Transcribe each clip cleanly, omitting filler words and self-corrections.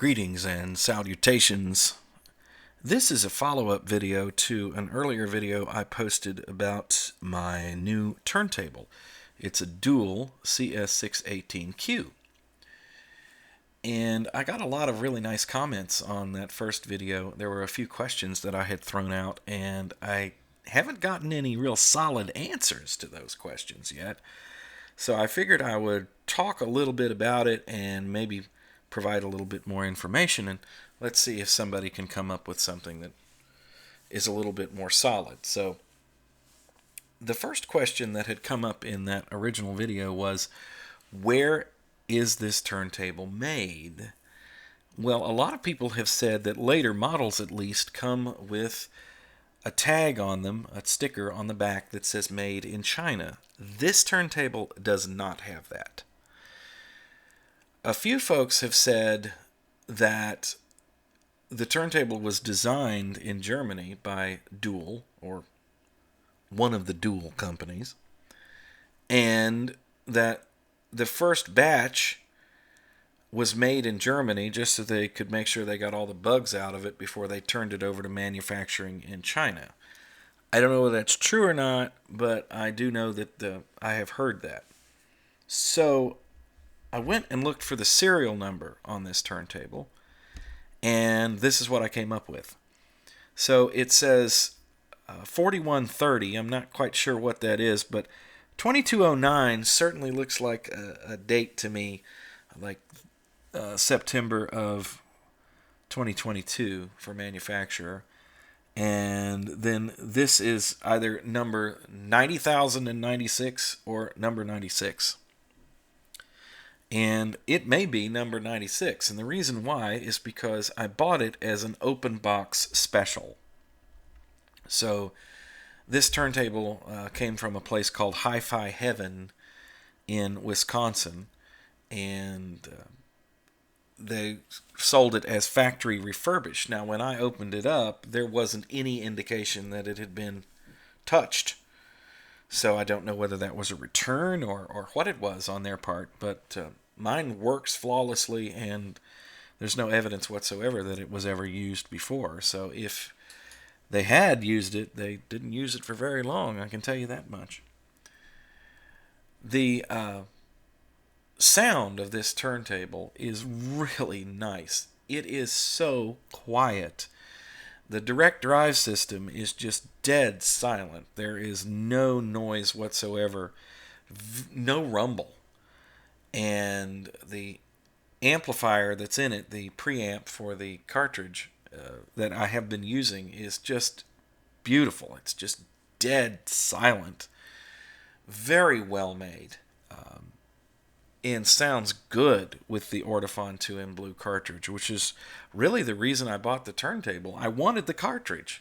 Greetings and salutations. This is a follow-up video to an earlier video I posted about my new turntable. It's a dual CS618Q. And I got a lot of really nice comments on that first video. There were a few questions that I had thrown out, and I haven't gotten any real solid answers to those questions yet. So I figured I would talk a little bit about it and maybe provide a little bit more information, and let's see if somebody can come up with something that is a little bit more solid. So the first question that had come up in that original video was, where is this turntable made? Well, a lot of people have said that later models at least come with a tag on them, a sticker on the back that says made in China. This turntable does not have that. A few folks have said that the turntable was designed in Germany by Dual, or one of the Dual companies, and that the first batch was made in Germany just so they could make sure they got all the bugs out of it before they turned it over to manufacturing in China. I don't know whether that's true or not, but I do know that I have heard that. So I went and looked for the serial number on this turntable, and this is what I came up with. So it says 4130. I'm not quite sure what that is, but 2209 certainly looks like a date to me, like September of 2022 for manufacturer. And then this is either number 90,096 or number 96. And it may be number 96. And the reason why is because I bought it as an open box special. So this turntable came from a place called Hi-Fi Heaven in Wisconsin. And they sold it as factory refurbished. Now, when I opened it up, there wasn't any indication that it had been touched. So I don't know whether that was a return or what it was on their part, but mine works flawlessly, and there's no evidence whatsoever that it was ever used before. So if they had used it, they didn't use it for very long, I can tell you that much. The sound of this turntable is really nice. It is so quiet. The direct drive system is just dead silent. There is no noise whatsoever, no rumble. And the amplifier that's in it, the preamp for the cartridge that I have been using, is just beautiful. It's just dead silent. Very well made. And sounds good with the Ortofon 2M Blue cartridge, which is really the reason I bought the turntable. I wanted the cartridge.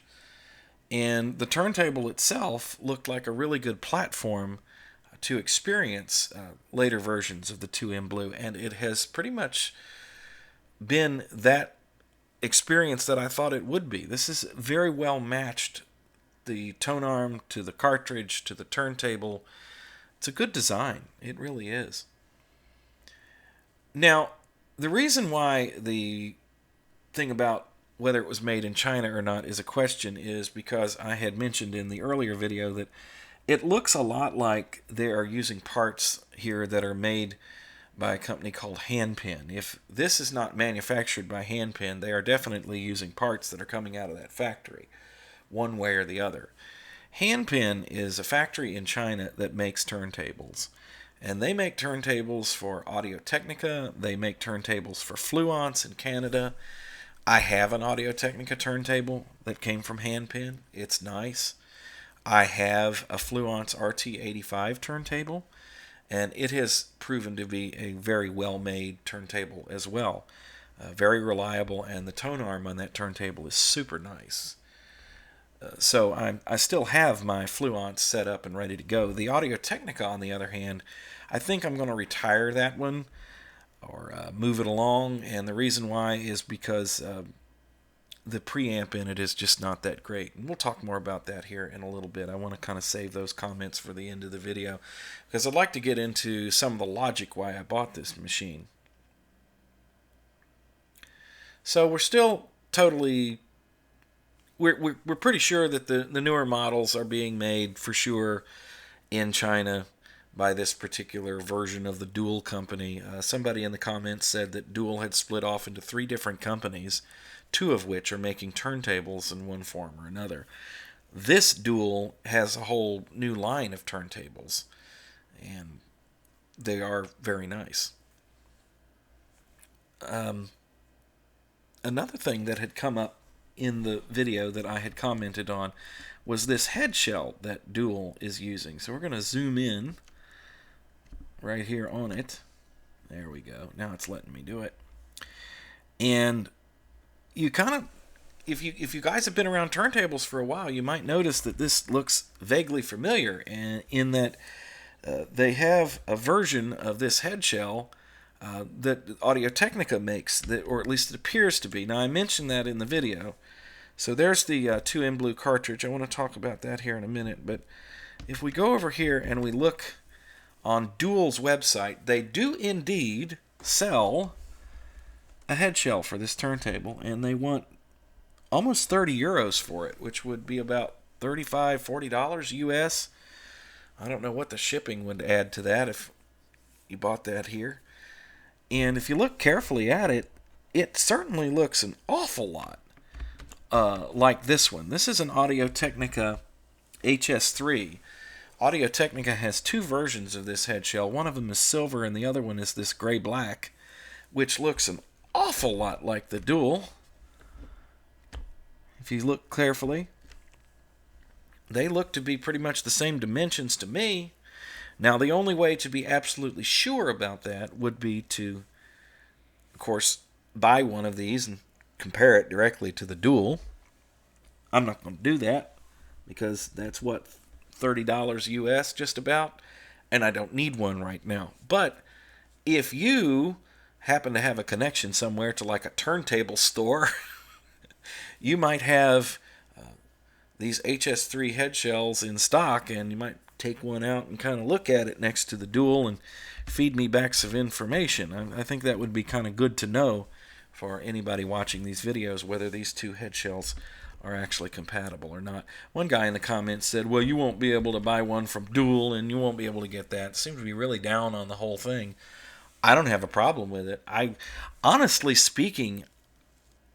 And the turntable itself looked like a really good platform to experience later versions of the 2M Blue, and it has pretty much been that experience that I thought it would be. This is very well matched, the tone arm to the cartridge to the turntable. It's a good design. It really is. Now, the reason why the thing about whether it was made in China or not is a question is because I had mentioned in the earlier video that it looks a lot like they are using parts here that are made by a company called Handpin. If this is not manufactured by Handpin, they are definitely using parts that are coming out of that factory, one way or the other. Handpin is a factory in China that makes turntables. And they make turntables for Audio-Technica. They make turntables for Fluence in Canada. I have an Audio-Technica turntable that came from Handpin. It's nice. I have a Fluence RT85 turntable, and it has proven to be a very well-made turntable as well. Very reliable, and the tone arm on that turntable is super nice. So I still have my Fluence set up and ready to go. The Audio-Technica, on the other hand, I think I'm going to retire that one or move it along, and the reason why is because the preamp in it is just not that great. And we'll talk more about that here in a little bit. I want to kind of save those comments for the end of the video because I'd like to get into some of the logic why I bought this machine. So we're still totally we're pretty sure that the newer models are being made for sure in China by this particular version of the Dual company. Somebody in the comments said that Dual had split off into three different companies, two of which are making turntables in one form or another. This Dual has a whole new line of turntables, and they are very nice. Another thing that had come up in the video that I had commented on was this head shell that Dual is using. So we're going to zoom in right here on it. There we go. Now it's letting me do it. And you kind of, if you guys have been around turntables for a while, you might notice that this looks vaguely familiar, and in that they have a version of this head shell that Audio Technica makes, that, or at least it appears to be. Now I mentioned that in the video. So there's the 2M Blue cartridge. I want to talk about that here in a minute, but if we go over here and we look on Dual's website, they do indeed sell a head shell for this turntable, and they want almost 30 euros for it, which would be about $35-40 US. I don't know what the shipping would add to that if you bought that here. And if you look carefully at it, it certainly looks an awful lot like this one. This is an Audio Technica HS3. Audio Technica has two versions of this head shell. One of them is silver and the other one is this gray-black, which looks an awful lot like the Dual. If you look carefully, they look to be pretty much the same dimensions to me. Now, the only way to be absolutely sure about that would be to, of course, buy one of these and compare it directly to the Dual. I'm not going to do that because that's what, $30 US just about, and I don't need one right now. But if you happen to have a connection somewhere to like a turntable store, you might have these HS3 head shells in stock, and you might take one out and kind of look at it next to the Dual and feed me back some information. I think that would be kind of good to know for anybody watching these videos, whether these two head shells are actually compatible or not. One guy in the comments said, well, you won't be able to buy one from Dual and you won't be able to get that. Seems to be really down on the whole thing. I don't have a problem with it. Honestly speaking,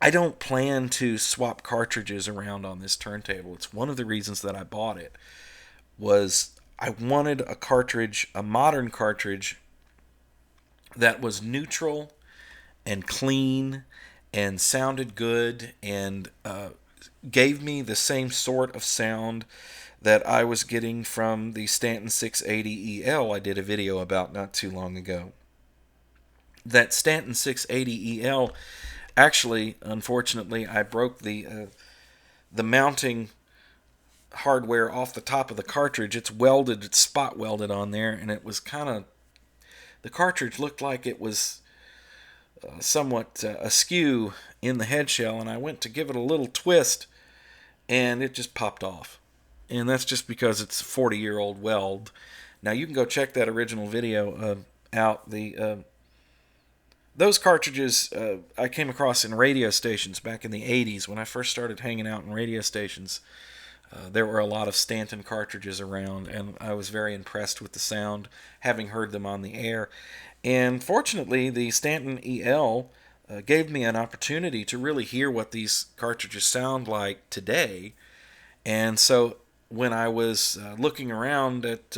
I don't plan to swap cartridges around on this turntable. It's one of the reasons that I bought it, was I wanted a cartridge, a modern cartridge, that was neutral and clean and sounded good and gave me the same sort of sound that I was getting from the Stanton 680EL I did a video about not too long ago. That Stanton 680EL, actually, unfortunately, I broke the mounting hardware off the top of the cartridge. It's welded, it's spot welded on there, and it was kind of, the cartridge looked like it was somewhat askew in the head shell, and I went to give it a little twist, and it just popped off. And that's just because it's a 40-year-old weld. Now you can go check that original video out. Those cartridges I came across in radio stations back in the 80s when I first started hanging out in radio stations. There were a lot of Stanton cartridges around, and I was very impressed with the sound, having heard them on the air. And fortunately, the Stanton EL gave me an opportunity to really hear what these cartridges sound like today. And so when I was looking around at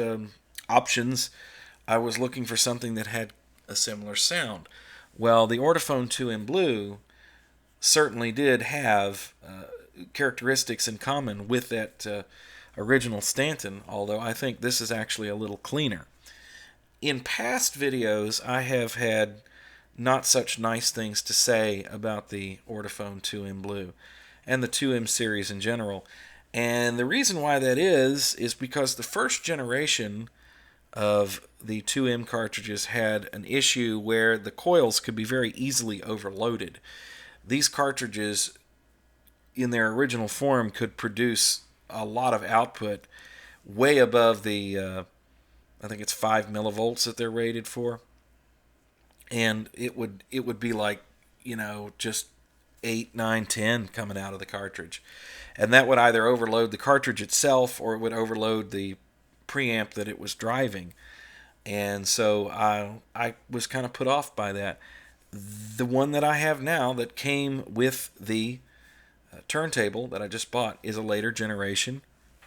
options, I was looking for something that had a similar sound. Well, the Ortophone 2M Blue certainly did have characteristics in common with that original Stanton, although I think this is actually a little cleaner. In past videos, I have had not such nice things to say about the Ortophone 2M Blue and the 2M series in general. And the reason why that is because the first generation of the 2M cartridges had an issue where the coils could be very easily overloaded. These cartridges, in their original form, could produce a lot of output way above the I think it's 5 millivolts that they're rated for, and it would be like, just 8, 9, 10 coming out of the cartridge. And that would either overload the cartridge itself or it would overload the preamp that it was driving. And so I was kind of put off by that. The one that I have now that came with the turntable that I just bought is a later generation,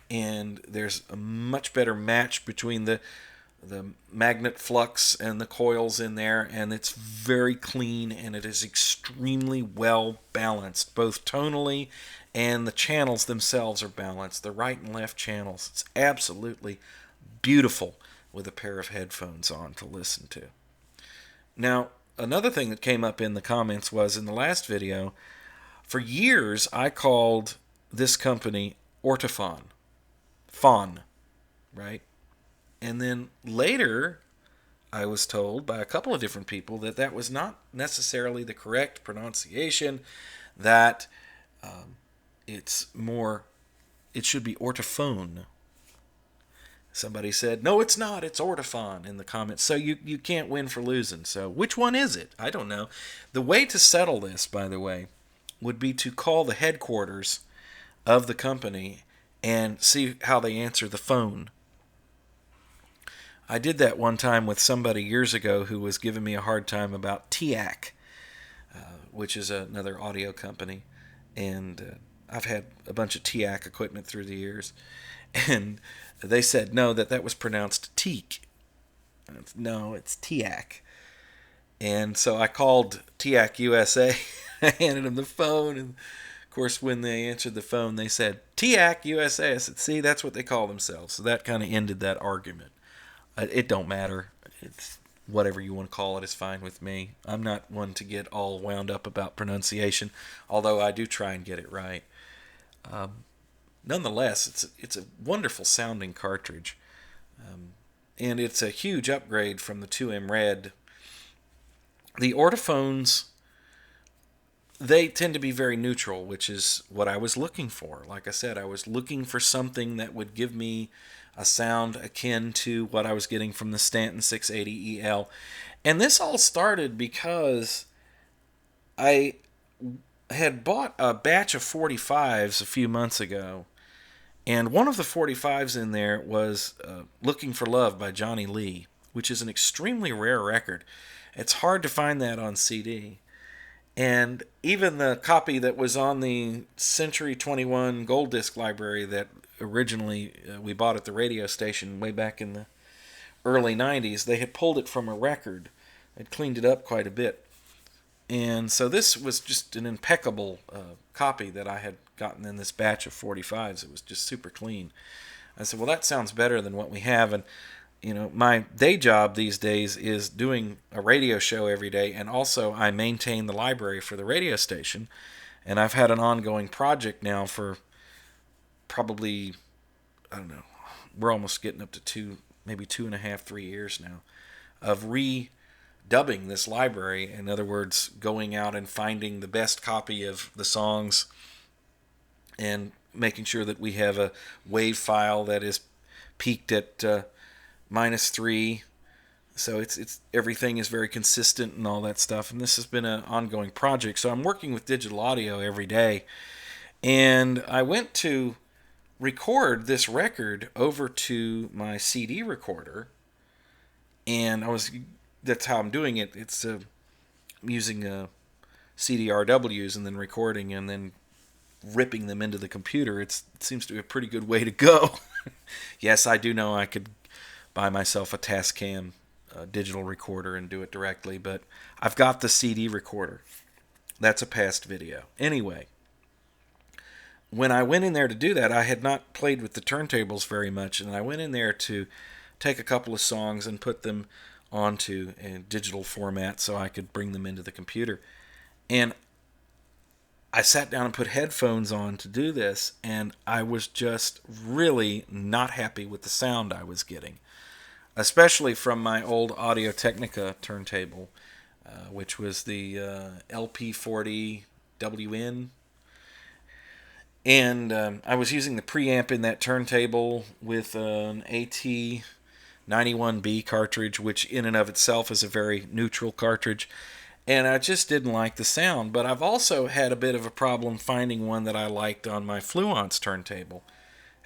and there's a much better match between the magnet flux and the coils in there, and it's very clean, and it is extremely well balanced, both tonally and the channels themselves are balanced, the right and left channels. It's absolutely beautiful with a pair of headphones on to listen to. Now, another thing that came up in the comments was in the last video, for years I called this company Ortofon. Fawn, right? And then later I was told by a couple of different people that that was not necessarily the correct pronunciation, that it should be ortophone. Somebody said, no, it's not, it's ortophon in the comments. So you can't win for losing. So which one is it? I don't know. The way to settle this, by the way, would be to call the headquarters of the company and see how they answer the phone. I did that one time with somebody years ago who was giving me a hard time about TIAC, which is another audio company. And I've had a bunch of TIAC equipment through the years. And they said, no, that was pronounced teak. No, it's TIAC. And so I called TIAC USA. I handed them the phone. And, of course, when they answered the phone, they said, TIAC USA. I said, see, that's what they call themselves. So that kind of ended that argument. It don't matter. It's whatever you want to call it is fine with me. I'm not one to get all wound up about pronunciation, although I do try and get it right. Nonetheless, it's a wonderful sounding cartridge, and it's a huge upgrade from the 2M Red. The Ortophones, they tend to be very neutral, which is what I was looking for. Like I said, I was looking for something that would give me a sound akin to what I was getting from the Stanton 680EL. And this all started because I had bought a batch of 45s a few months ago, and one of the 45s in there was Looking for Love by Johnny Lee, which is an extremely rare record. It's hard to find that on CD. And even the copy that was on the Century 21 Gold Disc library that originally we bought at the radio station way back in the early 90s, they had pulled it from a record. They'd cleaned it up quite a bit. And so this was just an impeccable copy that I had gotten in this batch of 45s. It was just super clean. I said, well, that sounds better than what we have. And, you know, my day job these days is doing a radio show every day, and also I maintain the library for the radio station. And I've had an ongoing project now for probably, I don't know, we're almost getting up to maybe 2.5, 3 years now, of redubbing this library. In other words, going out and finding the best copy of the songs and making sure that we have a wave file that is peaked at -3. So it's everything is very consistent and all that stuff. And this has been an ongoing project. So I'm working with digital audio every day. And I went to record this record over to my CD recorder. And that's how I'm doing it. It's using CDRWs and then recording and then ripping them into the computer. It seems to be a pretty good way to go. Yes, I do know I could buy myself a Tascam digital recorder and do it directly, but I've got the CD recorder. That's a past video. Anyway, when I went in there to do that, I had not played with the turntables very much, and I went in there to take a couple of songs and put them onto a digital format so I could bring them into the computer. And I sat down and put headphones on to do this, and I was just really not happy with the sound I was getting, especially from my old Audio-Technica turntable, which was the LP40 WN. And I was using the preamp in that turntable with an AT91B cartridge, which in and of itself is a very neutral cartridge. and I just didn't like the sound. But I've also had a bit of a problem finding one that I liked on my Fluence turntable.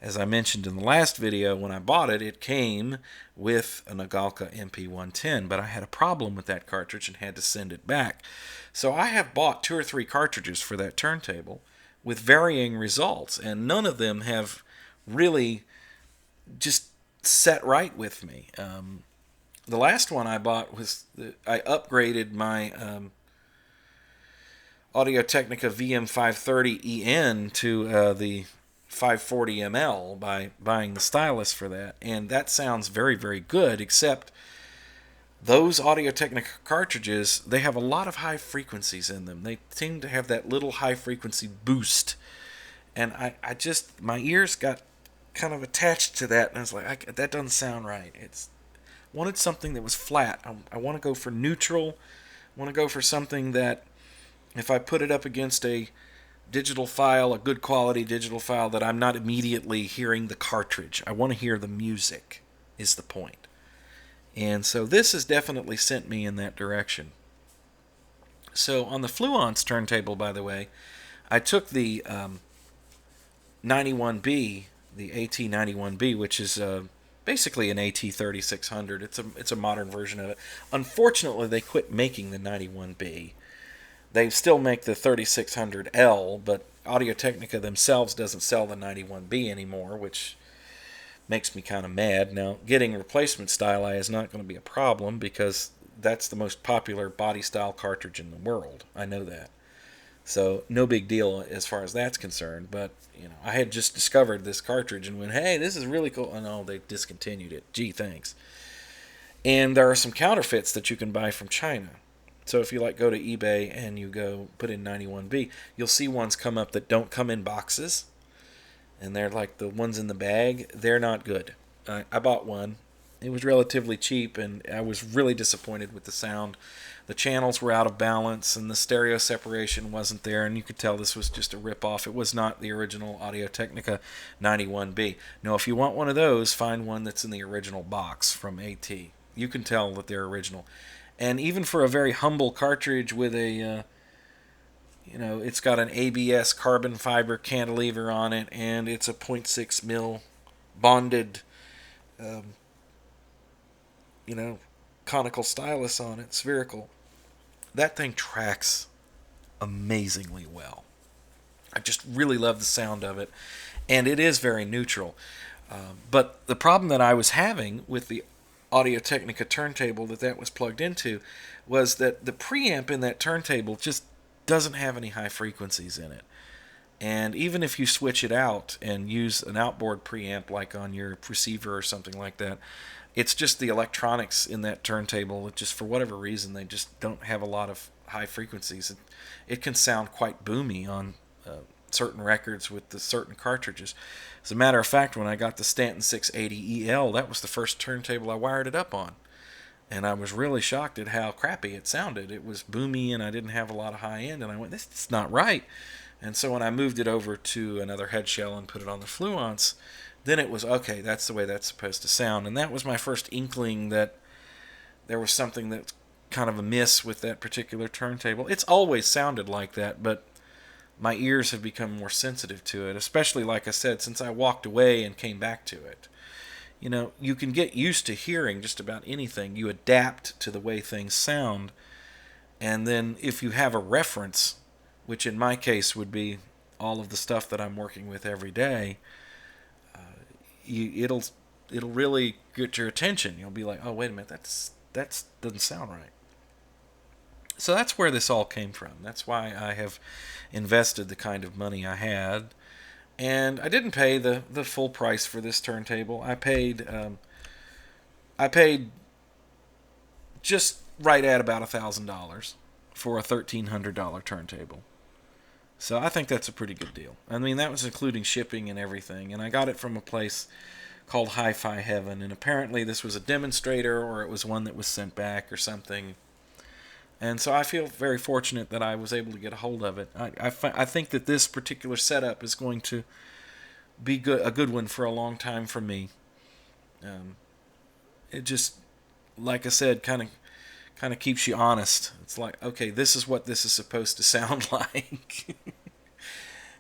As I mentioned in the last video, when I bought it, it came with a Nagalka MP110, but I had a problem with that cartridge and had to send it back. So I have bought 2 or 3 cartridges for that turntable with varying results, and none of them have really just set right with me. The last one I bought was I upgraded my Audio-Technica VM530EN to the 540ml by buying the stylus for that, and that sounds very, very good, except those Audio-Technica cartridges, they have a lot of high frequencies in them. They seem to have that little high frequency boost, and I just, my ears got kind of attached to that, and I was like, that doesn't sound right. It's wanted something that was flat. I want to go for neutral. I want to go for something that if I put it up against a digital file, a good quality digital file, that I'm not immediately hearing the cartridge. I want to hear the music, is the point. And so this has definitely sent me in that direction. So on the Fluence turntable, by the way, I took the 91B, the AT91B, which is basically an AT3600. It's a modern version of it. Unfortunately, they quit making the 91B. They still make the 3600L, but Audio-Technica themselves doesn't sell the 91B anymore, which makes me kind of mad. Now, getting a replacement styli is not going to be a problem because that's the most popular body style cartridge in the world. I know that. So, no big deal as far as that's concerned, but I had just discovered this cartridge and went, hey, this is really cool. Oh, no, they discontinued it. Gee, thanks. And there are some counterfeits that you can buy from China. So if you go to eBay and you go put in 91B, you'll see ones come up that don't come in boxes, and they're like the ones in the bag. They're not good. I bought one. It was relatively cheap, and I was really disappointed with the sound. The channels were out of balance, and the stereo separation wasn't there, and you could tell this was just a rip-off. It was not the original Audio-Technica 91B. Now, if you want one of those, find one that's in the original box from AT. You can tell that they're original. And even for a very humble cartridge with a, it's got an ABS carbon fiber cantilever on it, and it's a 0.6 mil bonded, conical stylus on it, spherical. That thing tracks amazingly well. I just really love the sound of it, and it is very neutral. But the problem that I was having with the Audio-Technica turntable that was plugged into was that the preamp in that turntable just doesn't have any high frequencies in it. And even if you switch it out and use an outboard preamp like on your receiver or something like that, it's just the electronics in that turntable, just for whatever reason, they just don't have a lot of high frequencies. It can sound quite boomy on certain records with the certain cartridges. As a matter of fact, when I got the Stanton 680EL, that was the first turntable I wired it up on. And I was really shocked at how crappy it sounded. It was boomy and I didn't have a lot of high end, and I went, this is not right. And so when I moved it over to another Headshell and put it on the Fluence, then it was, okay, that's the way that's supposed to sound. And that was my first inkling that there was something that's kind of amiss with that particular turntable. It's always sounded like that, but my ears have become more sensitive to it, especially, like I said, since I walked away and came back to it. You can get used to hearing just about anything. You adapt to the way things sound, and then if you have a reference, which in my case would be all of the stuff that I'm working with every day, it'll really get your attention. You'll be like, oh, wait a minute, that doesn't sound right. So that's where this all came from. That's why I have invested the kind of money I had. And I didn't pay the full price for this turntable. I paid just right at about $1,000 for a $1,300 turntable. So I think that's a pretty good deal. I mean, that was including shipping and everything. And I got it from a place called Hi-Fi Heaven. And apparently this was a demonstrator, or it was one that was sent back or something. And so I feel very fortunate that I was able to get a hold of it. I think that this particular setup is going to be a good one for a long time for me. It just, like I said, kind of Kind of keeps you honest. It's like, okay, this is what this is supposed to sound like.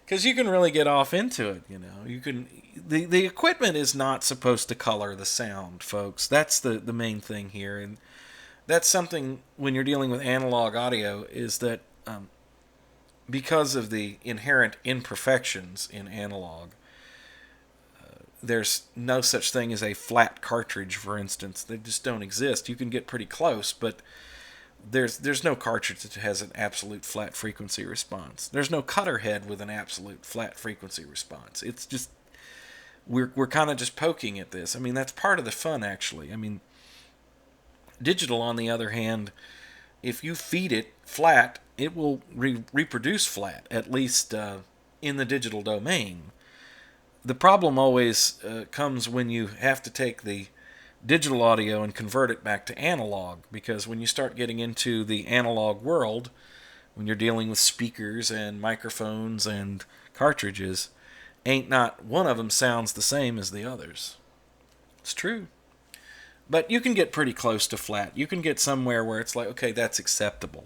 Because you can really get off into it, you know. You can the equipment is not supposed to color the sound, folks. That's the main thing here, and that's something when you're dealing with analog audio is that because of the inherent imperfections in analog, there's no such thing as a flat cartridge, for instance. They just don't exist. You can get pretty close, but there's no cartridge that has an absolute flat frequency response. There's no cutter head with an absolute flat frequency response. It's just we're kind of just poking at this. I mean, that's part of the fun, actually. I mean, digital, on the other hand, if you feed it flat, it will reproduce flat, at least in the digital domain. The problem always comes when you have to take the digital audio and convert it back to analog, because when you start getting into the analog world, when you're dealing with speakers and microphones and cartridges, ain't not one of them sounds the same as the others. It's true. But you can get pretty close to flat. You can get somewhere where it's like, okay, that's acceptable.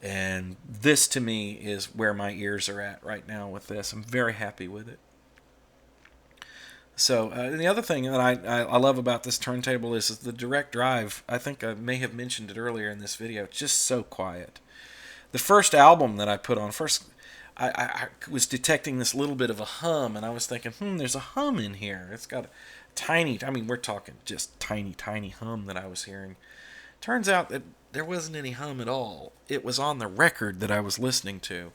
And this, to me, is where my ears are at right now with this. I'm very happy with it. So the other thing that I love about this turntable is the direct drive. I think I may have mentioned it earlier in this video. It's just so quiet. The first album that I put on, I was detecting this little bit of a hum, and I was thinking, there's a hum in here. It's got a tiny, I mean, we're talking just tiny hum that I was hearing. Turns out that there wasn't any hum at all. It was on the record that I was listening to.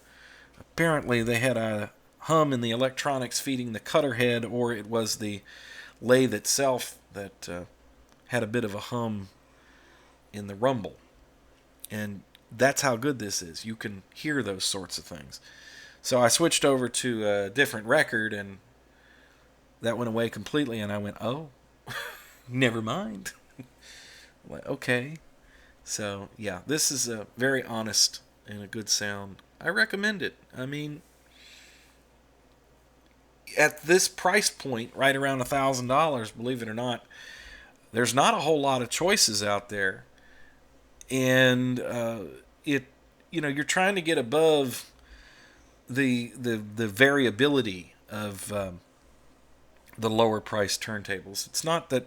Apparently they had a hum in the electronics feeding the cutter head, or it was the lathe itself that had a bit of a hum in the rumble. And that's how good this is. You can hear those sorts of things. So I switched over to a different record, and that went away completely, and I went, oh, never mind. Like, okay. So, yeah, this is a very honest and a good sound. I recommend it. I mean, at this price point, right around $1,000, believe it or not, there's not a whole lot of choices out there. And you're trying to get above the variability of the lower priced turntables. It's not that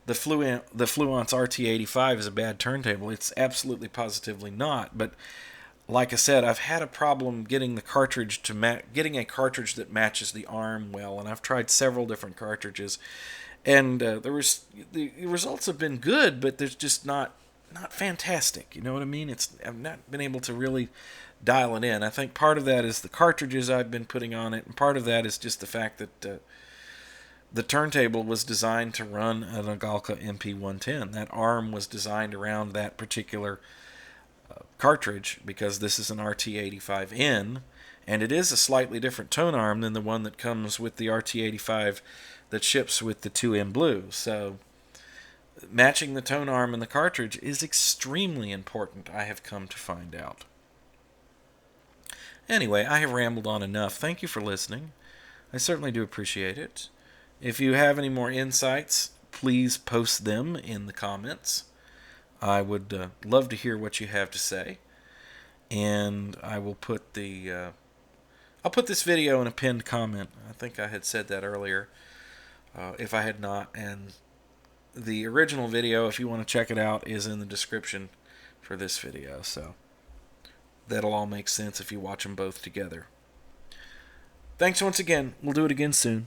the Fluence RT85 is a bad turntable. It's absolutely positively not. But like I said, I've had a problem getting the cartridge getting a cartridge that matches the arm well, and I've tried several different cartridges, and the results have been good, but there's just not fantastic. You know what I mean? I've not been able to really dial it in. I think part of that is the cartridges I've been putting on it, and part of that is just the fact that the turntable was designed to run an Agalka MP110. That arm was designed around that particular cartridge because this is an RT85N, and it is a slightly different tone arm than the one that comes with the RT85 that ships with the 2M Blue. So matching the tone arm and the cartridge is extremely important, I have come to find out. Anyway, I have rambled on enough. Thank you for listening. I certainly do appreciate it. If you have any more insights, please post them in the comments. I would love to hear what you have to say, and I will put I'll put this video in a pinned comment. I think I had said that earlier, if I had not. And the original video, if you want to check it out, is in the description for this video. So that'll all make sense if you watch them both together. Thanks once again. We'll do it again soon.